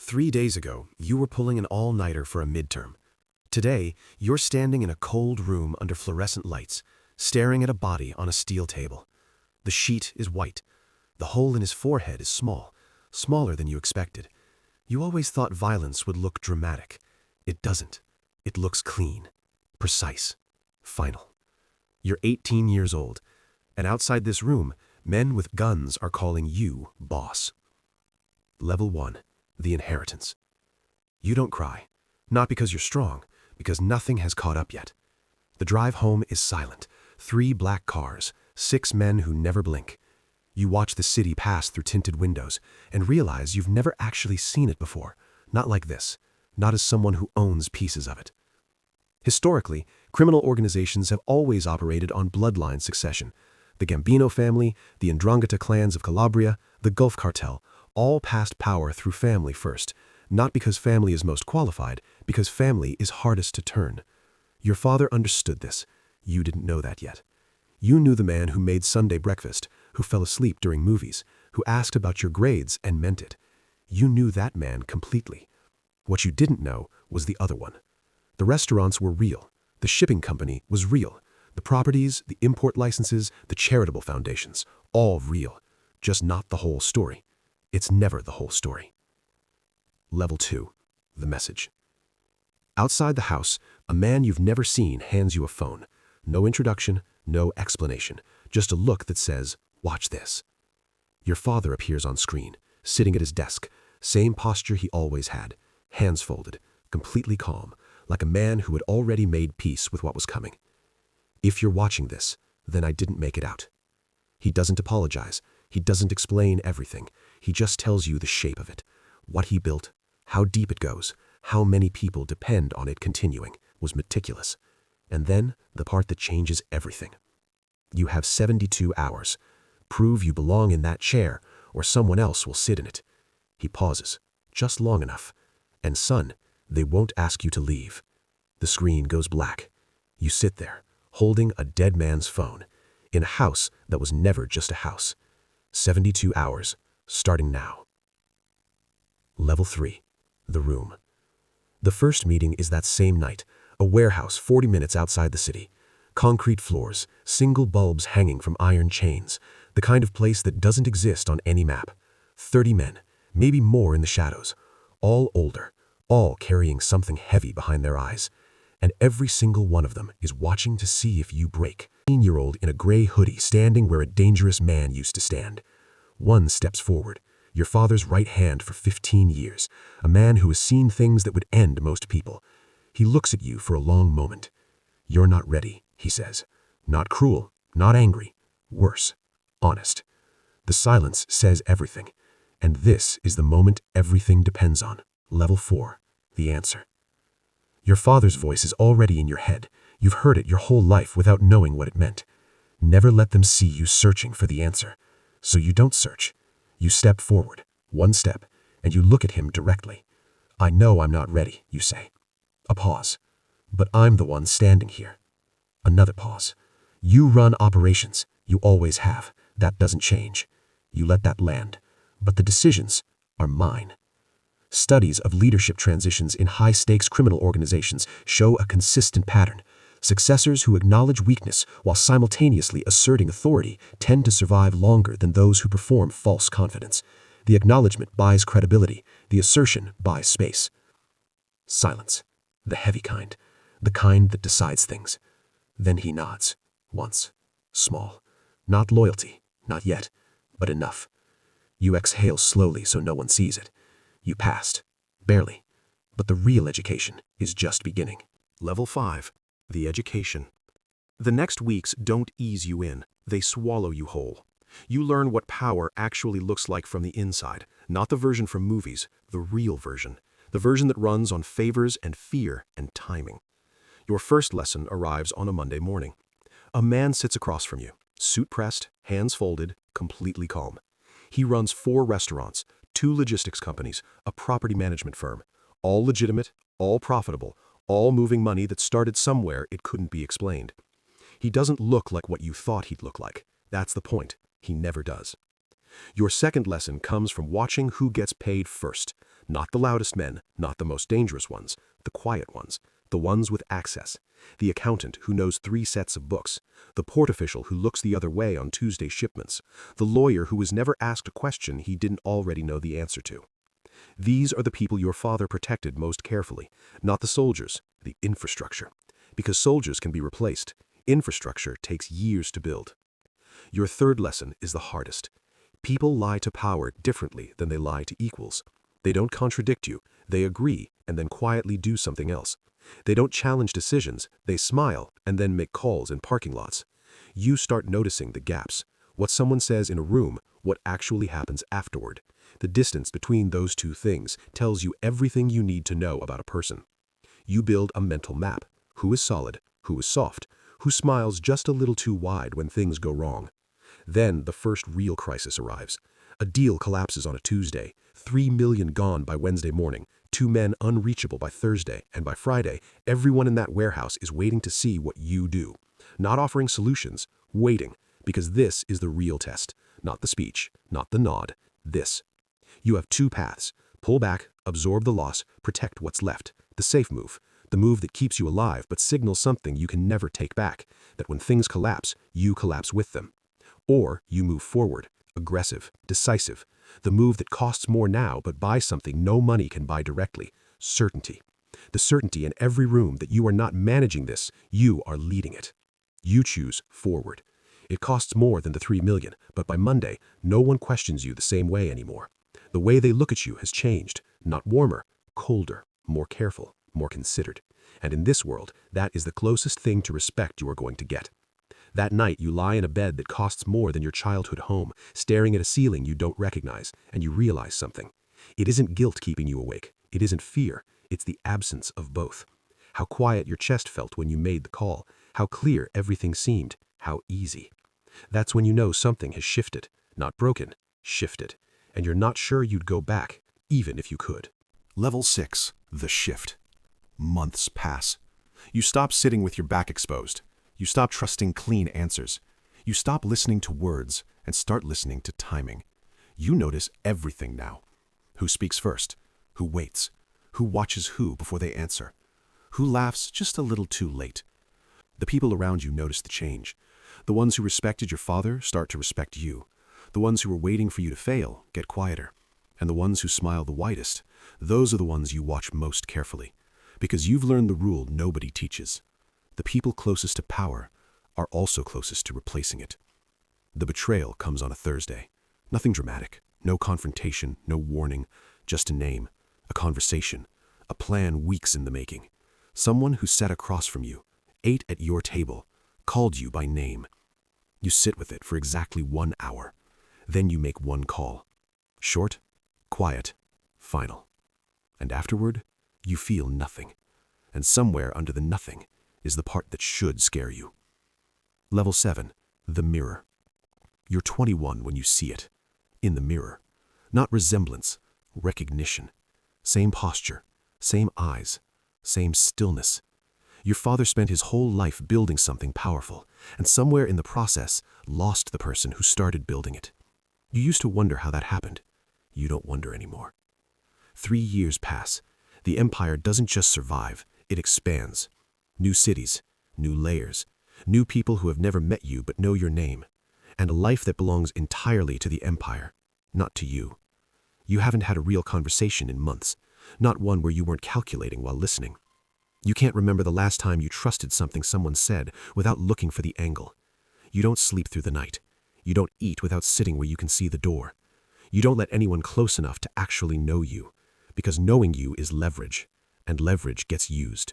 3 days ago, you were pulling an all-nighter for a midterm. Today, you're standing in a cold room under fluorescent lights, staring at a body on a steel table. The sheet is white. The hole in his forehead is small, smaller than you expected. You always thought violence would look dramatic. It doesn't. It looks clean, precise, final. You're 18 years old, and outside this room, men with guns are calling you boss. Level 1. The inheritance. You don't cry, not because you're strong, because nothing has caught up yet. The drive home is silent. 3 black cars, 6 men who never blink. You watch the city pass through tinted windows and realize you've never actually seen it before, not like this, not as someone who owns pieces of it. Historically, criminal organizations have always operated on bloodline succession. The Gambino family, the Ndrangheta clans of Calabria, the Gulf Cartel, all passed power through family first, not because family is most qualified, because family is hardest to turn. Your father understood this. You didn't know that yet. You knew the man who made Sunday breakfast, who fell asleep during movies, who asked about your grades and meant it. You knew that man completely. What you didn't know was the other one. The restaurants were real. The shipping company was real. The properties, the import licenses, the charitable foundations, all real. Just not the whole story. It's never the whole story. Level 2. The message. Outside the house, a man you've never seen hands you a phone. No introduction, no explanation, just a look that says, "Watch this." Your father appears on screen, sitting at his desk, same posture he always had, hands folded, completely calm, like a man who had already made peace with what was coming. If you're watching this, then I didn't make it out. He doesn't apologize. He doesn't explain everything. He just tells you the shape of it, what he built, how deep it goes, how many people depend on it continuing, was meticulous. And then the part that changes everything. You have 72 hours. Prove you belong in that chair, or someone else will sit in it. He pauses, just long enough. And son, they won't ask you to leave. The screen goes black. You sit there, holding a dead man's phone, in a house that was never just a house. 72 hours, starting now. Level 3. The room. The first meeting is that same night, a warehouse 40 minutes outside the city. Concrete floors, single bulbs hanging from iron chains, the kind of place that doesn't exist on any map. 30 men, maybe more in the shadows, all older, all carrying something heavy behind their eyes. And every single one of them is watching to see if you break. 18-year-old in a gray hoodie standing where a dangerous man used to stand. One steps forward, your father's right hand for 15 years, a man who has seen things that would end most people. He looks at you for a long moment. "You're not ready," he says. Not cruel, not angry, worse, honest. The silence says everything, and this is the moment everything depends on. Level 4, the answer. Your father's voice is already in your head. You've heard it your whole life without knowing what it meant. Never let them see you searching for the answer. So you don't search. You step forward, one step, and you look at him directly. "I know I'm not ready," you say. A pause. "But I'm the one standing here." Another pause. "You run operations. You always have. That doesn't change." You let that land. "But the decisions are mine." Studies of leadership transitions in high-stakes criminal organizations show a consistent pattern. Successors who acknowledge weakness while simultaneously asserting authority tend to survive longer than those who perform false confidence. The acknowledgement buys credibility. The assertion buys space. Silence. The heavy kind. The kind that decides things. Then he nods. Once. Small. Not loyalty. Not yet. But enough. You exhale slowly so no one sees it. You passed. Barely. But the real education is just beginning. Level 5. The education. The next weeks don't ease you in. They swallow you whole. You learn what power actually looks like from the inside, not the version from movies, the real version. The version that runs on favors and fear and timing. Your first lesson arrives on a Monday morning. A man sits across from you, suit pressed, hands folded, completely calm. He runs 4 restaurants, 2 logistics companies, a property management firm, all legitimate, all profitable, all moving money that started somewhere it couldn't be explained. He doesn't look like what you thought he'd look like. That's the point. He never does. Your second lesson comes from watching who gets paid first. Not the loudest men, not the most dangerous ones, the quiet ones, the ones with access. The accountant who knows 3 sets of books, the port official who looks the other way on Tuesday shipments, the lawyer who was never asked a question he didn't already know the answer to. These are the people your father protected most carefully, not the soldiers, the infrastructure. Because soldiers can be replaced, infrastructure takes years to build. Your third lesson is the hardest. People lie to power differently than they lie to equals. They don't contradict you, they agree and then quietly do something else. They don't challenge decisions, they smile and then make calls in parking lots. You start noticing the gaps. What someone says in a room, what actually happens afterward. The distance between those two things tells you everything you need to know about a person. You build a mental map. Who is solid? Who is soft? Who smiles just a little too wide when things go wrong? Then the first real crisis arrives. A deal collapses on a Tuesday, 3 million gone by Wednesday morning, 2 men unreachable by Thursday, and by Friday, everyone in that warehouse is waiting to see what you do. Not offering solutions, waiting, because this is the real test. Not the speech, not the nod, this. You have 2 paths. Pull back, absorb the loss, protect what's left. The safe move. The move that keeps you alive but signals something you can never take back, that when things collapse, you collapse with them. Or you move forward, aggressive, decisive. The move that costs more now but buys something no money can buy directly, certainty. The certainty in every room that you are not managing this, you are leading it. You choose forward. It costs more than the 3 million, but by Monday, no one questions you the same way anymore. The way they look at you has changed, not warmer, colder, more careful, more considered. And in this world, that is the closest thing to respect you are going to get. That night, you lie in a bed that costs more than your childhood home, staring at a ceiling you don't recognize, and you realize something. It isn't guilt keeping you awake. It isn't fear. It's the absence of both. How quiet your chest felt when you made the call. How clear everything seemed. How easy. That's when you know something has shifted. Not broken, shifted. And you're not sure you'd go back, even if you could. Level 6. The shift. Months pass. You stop sitting with your back exposed. You stop trusting clean answers. You stop listening to words and start listening to timing. You notice everything now. Who speaks first? Who waits? Who watches who before they answer? Who laughs just a little too late? The people around you notice the change. The ones who respected your father start to respect you. The ones who were waiting for you to fail get quieter. And the ones who smile the widest, those are the ones you watch most carefully. Because you've learned the rule nobody teaches. The people closest to power are also closest to replacing it. The betrayal comes on a Thursday. Nothing dramatic, no confrontation, no warning, just a name, a conversation, a plan weeks in the making. Someone who sat across from you, ate at your table, called you by name. You sit with it for exactly 1 hour. Then you make one call. Short, quiet, final. And afterward, you feel nothing. And somewhere under the nothing is the part that should scare you. Level 7. The mirror. You're 21 when you see it. In the mirror. Not resemblance, recognition. Same posture, same eyes, same stillness. Your father spent his whole life building something powerful, and somewhere in the process, lost the person who started building it. You used to wonder how that happened. You don't wonder anymore. 3 years pass. The empire doesn't just survive, it expands. New cities, new layers, new people who have never met you but know your name, and a life that belongs entirely to the empire, not to you. You haven't had a real conversation in months, not one where you weren't calculating while listening. You can't remember the last time you trusted something someone said without looking for the angle. You don't sleep through the night. You don't eat without sitting where you can see the door. You don't let anyone close enough to actually know you, because knowing you is leverage, and leverage gets used.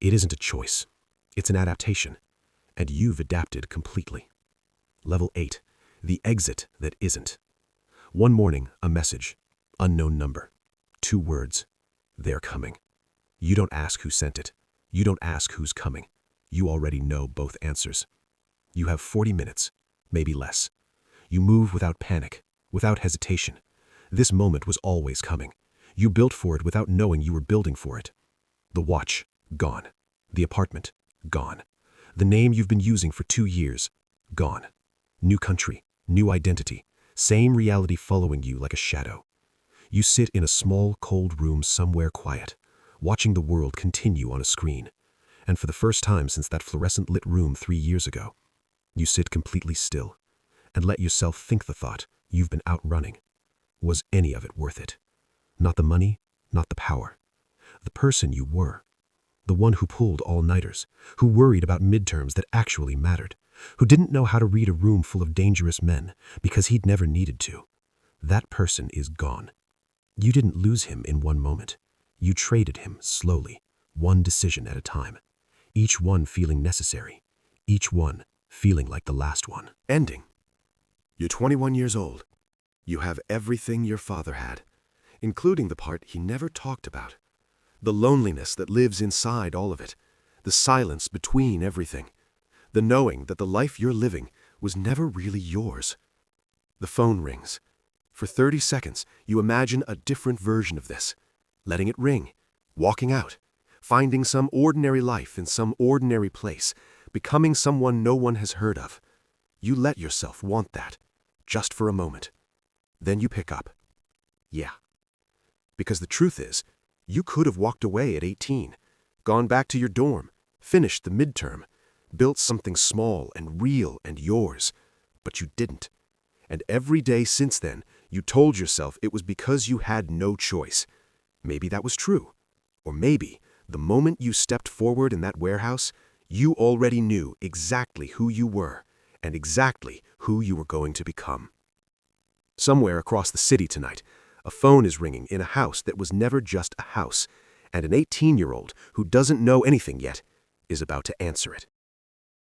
It isn't a choice. It's an adaptation, and you've adapted completely. Level 8. The exit that isn't. One morning, a message. Unknown number. 2 words. They're coming. You don't ask who sent it. You don't ask who's coming. You already know both answers. You have 40 minutes, maybe less. You move without panic, without hesitation. This moment was always coming. You built for it without knowing you were building for it. The watch, gone. The apartment, gone. The name you've been using for 2 years, gone. New country, new identity, same reality following you like a shadow. You sit in a small, cold room somewhere quiet, watching the world continue on a screen. And for the first time since that fluorescent-lit room 3 years ago, you sit completely still and let yourself think the thought you've been outrunning. Was any of it worth it? Not the money, not the power. The person you were. The one who pulled all-nighters, who worried about midterms that actually mattered, who didn't know how to read a room full of dangerous men because he'd never needed to. That person is gone. You didn't lose him in one moment. You traded him slowly, one decision at a time. Each one feeling necessary. Each one feeling like the last one. Ending. You're 21 years old. You have everything your father had, including the part he never talked about. The loneliness that lives inside all of it. The silence between everything. The knowing that the life you're living was never really yours. The phone rings. For 30 seconds, you imagine a different version of this. Letting it ring. Walking out. Finding some ordinary life in some ordinary place. Becoming someone no one has heard of. You let yourself want that. Just for a moment. Then you pick up. Yeah. Because the truth is, you could have walked away at 18, gone back to your dorm, finished the midterm, built something small and real and yours, but you didn't. And every day since then, you told yourself it was because you had no choice. Maybe that was true. Or maybe, the moment you stepped forward in that warehouse, you already knew exactly who you were and exactly who you were going to become. Somewhere across the city tonight, a phone is ringing in a house that was never just a house, and an 18-year-old who doesn't know anything yet is about to answer it.